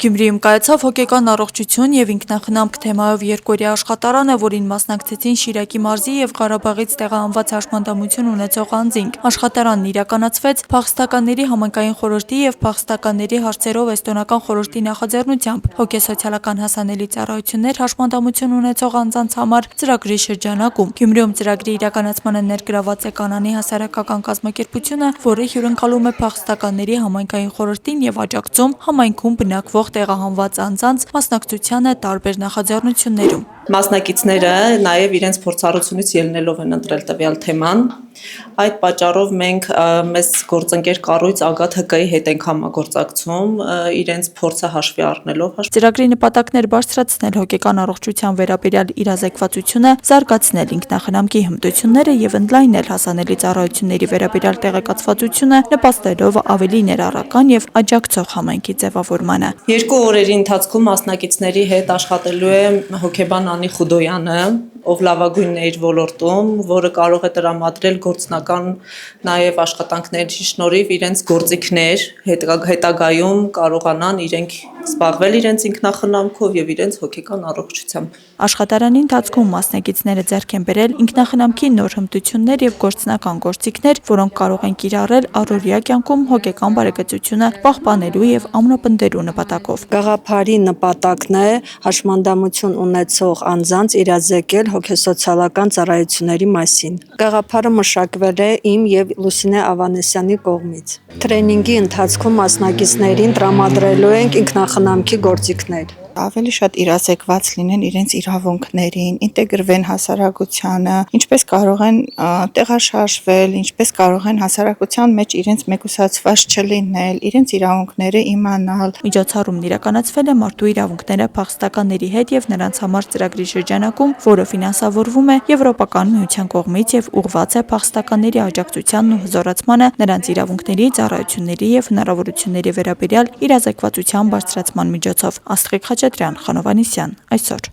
Գյումրիում կայացավ հոգեկան առողջություն և ինքնախնամք թեմայով երկօրյա աշխատարանը, որին մասնակցեցին Շիրակի մարզի և Ղարաբաղից տեղահանված հաշմանդամություն ունեցող անձինք։ Աշխատարանն իրականացվեց Փախստականների համայնքային խորհրդի և Փախստականների հարցերով էստոնական խորհրդի նախաձեռնությամբ հոգեսոցիալական հասանելի ծառայություններ հաշմանդամություն ունեցող անձանց համար ծրագրի շրջանակում։ Գյումրիում ծրագրի իրականացմանը ներգրաված է Կանանի հասարակական կազմակերպությունը, որը հյուրընկալում է Փախստականների համայնքային խորհրդին և աջակցում համայնքում բնակվող տեղահանված անձանց մասնակցությանը տարբեր նախաձեռնություններում։ Մասնակիցները նաև իրենց փորձառությունից ելնելով են ընտրել տվյալ թեման։ Այդ պատճառով մենք մեզ գործընկեր կառույց Ագատ ՀԿ-ի հետ ենք համագործակցում իրենց փորձը հաշվի առնելով։ Ծրագրի նպատակն էր բարձրացնել հոգեկան առողջության վերաբերյալ իրազեկվածությունը, զարգացնել ինքնախնամքի հմտությունները և ընդլայնել հասանելի ծառայությունների վերաբերյալ տեղեկացվածությունը, նպաստելով ավելի ներառական և աջակցող համայնքի ձևավորմանը։ 2 օրերի ընթացքում մասնակիցների հետ աշխատելու է հոգեբան Անի Խուդոյանը, ով լավագույնն է իր ոլորտում, որը կարող է տրամադրել գործնական նաև աշխատանքների շնորհիվ իրենց գործիքներ հետագայում կարողանան իրենք զբաղվել իրենց ինքնախնամքով և իրենց հոգեկան առողջությամբ։ Աշխատարանի ընթացքում մասնակիցները ձեռք են բերել ինքնախնամքի նոր հմտություններ և գործնական գործիքներ, որոնք կարող են կիրառել առօրյա կյանքում հոգեկան բարեկեցությունը պահպանելու և ամրապնդելու նպատակով։ Գաղափարի նպատակն է հաշմանդամություն ունեցող անձանց իրազեկել հոգեսոցիալական ծառայությունների մասին։ Գաղափարը մշակվել է իմ և Լուսինե Ավանեսյանի կողմից։ Թրեյնինգի ընթացքում մասնակիցներին տրամադրելու ենք ինքնախնամքի գործիքներ։ Ավելի շատ իրազեկված լինեն իրենց իրավունքներին, ինտեգրվեն հասարակությանը, ինչպես կարող են տեղաշարժվել, ինչպես կարող են հասարակության մեջ իրենց մեկուսացված չլինել, իրենց իրավունքները իմանալ։ Միջոցառումն իրականացվել է Մարդու իրավունքները փախստականների հետ և նրանց համար ծրագրի շրջանակում, որը ֆինանսավորվում է Եվրոպական միության կողմից և ուղղված է փախստականների աջակցությանն ու հզորացմանը, նրանց իրավունքների, ծառայությունների և հնարավորությունների վերաբերյալ իրազեկվածության բարձրացման միջոցով։ Աստղիկ Խաչատրյան, Խանով Անիսյան, այսօր։